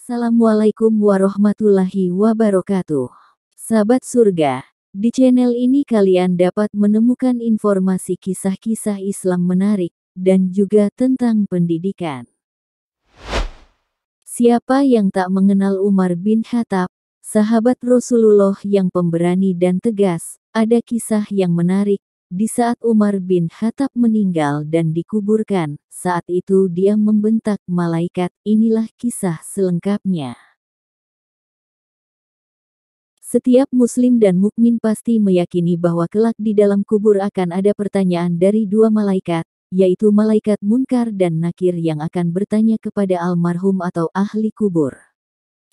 Assalamualaikum warahmatullahi wabarakatuh. Sahabat surga, di channel ini kalian dapat menemukan informasi kisah-kisah Islam menarik, dan juga tentang pendidikan. Siapa yang tak mengenal Umar bin Khattab, sahabat Rasulullah yang pemberani dan tegas? Ada kisah yang menarik. Di saat Umar bin Khattab meninggal dan dikuburkan, saat itu dia membentak malaikat. Inilah kisah selengkapnya. Setiap muslim dan mukmin pasti meyakini bahwa kelak di dalam kubur akan ada pertanyaan dari dua malaikat, yaitu malaikat Munkar dan Nakir yang akan bertanya kepada almarhum atau ahli kubur.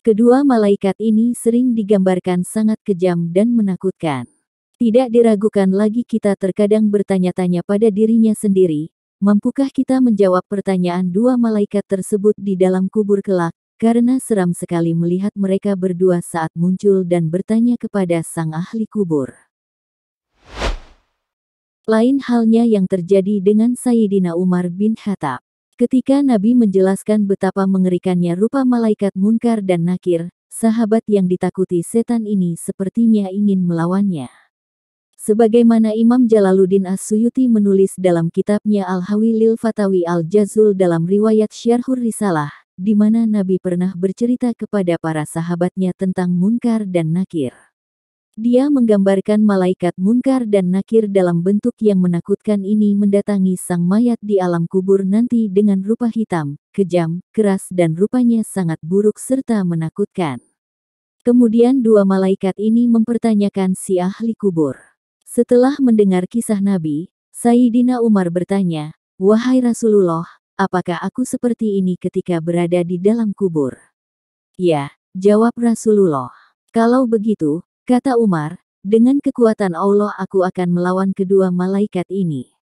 Kedua malaikat ini sering digambarkan sangat kejam dan menakutkan. Tidak diragukan lagi kita terkadang bertanya-tanya pada dirinya sendiri, mampukah kita menjawab pertanyaan dua malaikat tersebut di dalam kubur kelak, karena seram sekali melihat mereka berdua saat muncul dan bertanya kepada sang ahli kubur. Lain halnya yang terjadi dengan Sayyidina Umar bin Khattab. Ketika Nabi menjelaskan betapa mengerikannya rupa malaikat Munkar dan Nakir, sahabat yang ditakuti setan ini sepertinya ingin melawannya. Sebagaimana Imam Jalaluddin As-Suyuti menulis dalam kitabnya Al-Hawi lil Fatawi Al-Jazul dalam riwayat Syarhur Risalah, di mana Nabi pernah bercerita kepada para sahabatnya tentang Munkar dan Nakir. Dia menggambarkan malaikat Munkar dan Nakir dalam bentuk yang menakutkan ini mendatangi sang mayat di alam kubur nanti dengan rupa hitam, kejam, keras dan rupanya sangat buruk serta menakutkan. Kemudian dua malaikat ini mempertanyakan si ahli kubur. Setelah mendengar kisah Nabi, Sayyidina Umar bertanya, "Wahai Rasulullah, apakah aku seperti ini ketika berada di dalam kubur?" "Ya," jawab Rasulullah. "Kalau begitu," kata Umar, "dengan kekuatan Allah aku akan melawan kedua malaikat ini."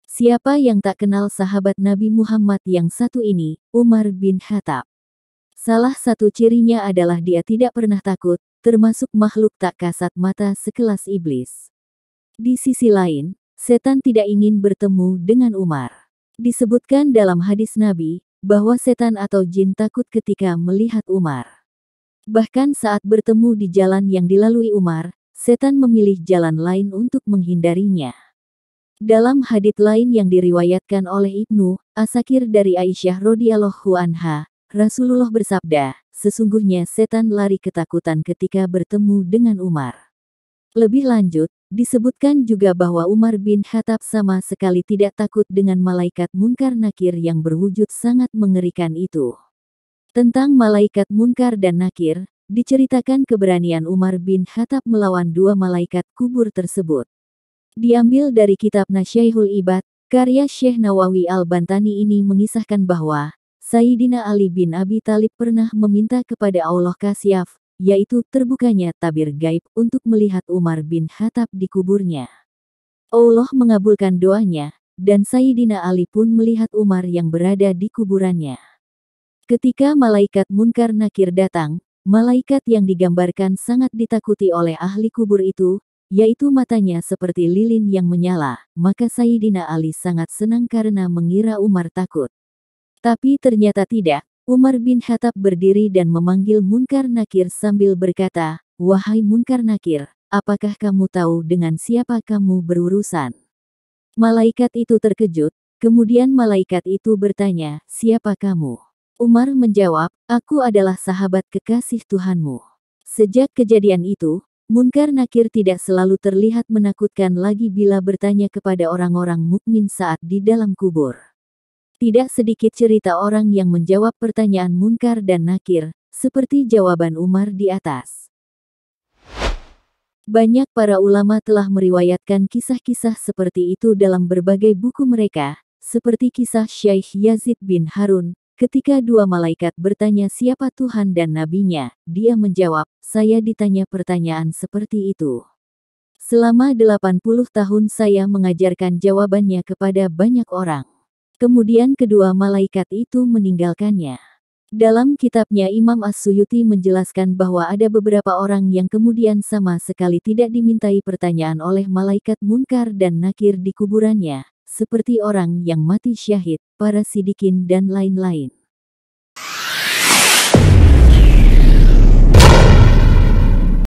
Siapa yang tak kenal sahabat Nabi Muhammad yang satu ini, Umar bin Khattab? Salah satu cirinya adalah dia tidak pernah takut, termasuk makhluk tak kasat mata sekelas iblis. Di sisi lain, setan tidak ingin bertemu dengan Umar. Disebutkan dalam hadis Nabi, bahwa setan atau jin takut ketika melihat Umar. Bahkan saat bertemu di jalan yang dilalui Umar, setan memilih jalan lain untuk menghindarinya. Dalam hadits lain yang diriwayatkan oleh Ibnu Asakir dari Aisyah radhiyallahu anha, Rasulullah bersabda, "Sesungguhnya setan lari ketakutan ketika bertemu dengan Umar." Lebih lanjut, disebutkan juga bahwa Umar bin Khattab sama sekali tidak takut dengan malaikat Munkar Nakir yang berwujud sangat mengerikan itu. Tentang malaikat Munkar dan Nakir, diceritakan keberanian Umar bin Khattab melawan dua malaikat kubur tersebut. Diambil dari kitab Nasyaihul Ibad, karya Syekh Nawawi Al-Bantani ini mengisahkan bahwa Sayyidina Ali bin Abi Thalib pernah meminta kepada Allah Kasyaf, yaitu terbukanya tabir gaib untuk melihat Umar bin Khattab di kuburnya. Allah mengabulkan doanya, dan Sayyidina Ali pun melihat Umar yang berada di kuburannya. Ketika malaikat Munkar Nakir datang, malaikat yang digambarkan sangat ditakuti oleh ahli kubur itu, yaitu matanya seperti lilin yang menyala, maka Sayyidina Ali sangat senang karena mengira Umar takut. Tapi ternyata tidak. Umar bin Khattab berdiri dan memanggil Munkar Nakir sambil berkata, "Wahai Munkar Nakir, apakah kamu tahu dengan siapa kamu berurusan?" Malaikat itu terkejut, kemudian malaikat itu bertanya, "Siapa kamu?" Umar menjawab, "Aku adalah sahabat kekasih Tuhanmu." Sejak kejadian itu, Munkar Nakir tidak selalu terlihat menakutkan lagi bila bertanya kepada orang-orang mukmin saat di dalam kubur. Tidak sedikit cerita orang yang menjawab pertanyaan Munkar dan Nakir, seperti jawaban Umar di atas. Banyak para ulama telah meriwayatkan kisah-kisah seperti itu dalam berbagai buku mereka, seperti kisah Syekh Yazid bin Harun, ketika dua malaikat bertanya siapa Tuhan dan Nabinya, dia menjawab, "Saya ditanya pertanyaan seperti itu. Selama 80 tahun saya mengajarkan jawabannya kepada banyak orang. Kemudian kedua malaikat itu meninggalkannya." Dalam kitabnya Imam As-Suyuti menjelaskan bahwa ada beberapa orang yang kemudian sama sekali tidak dimintai pertanyaan oleh malaikat Munkar dan Nakir di kuburannya, seperti orang yang mati syahid, para sidikin dan lain-lain.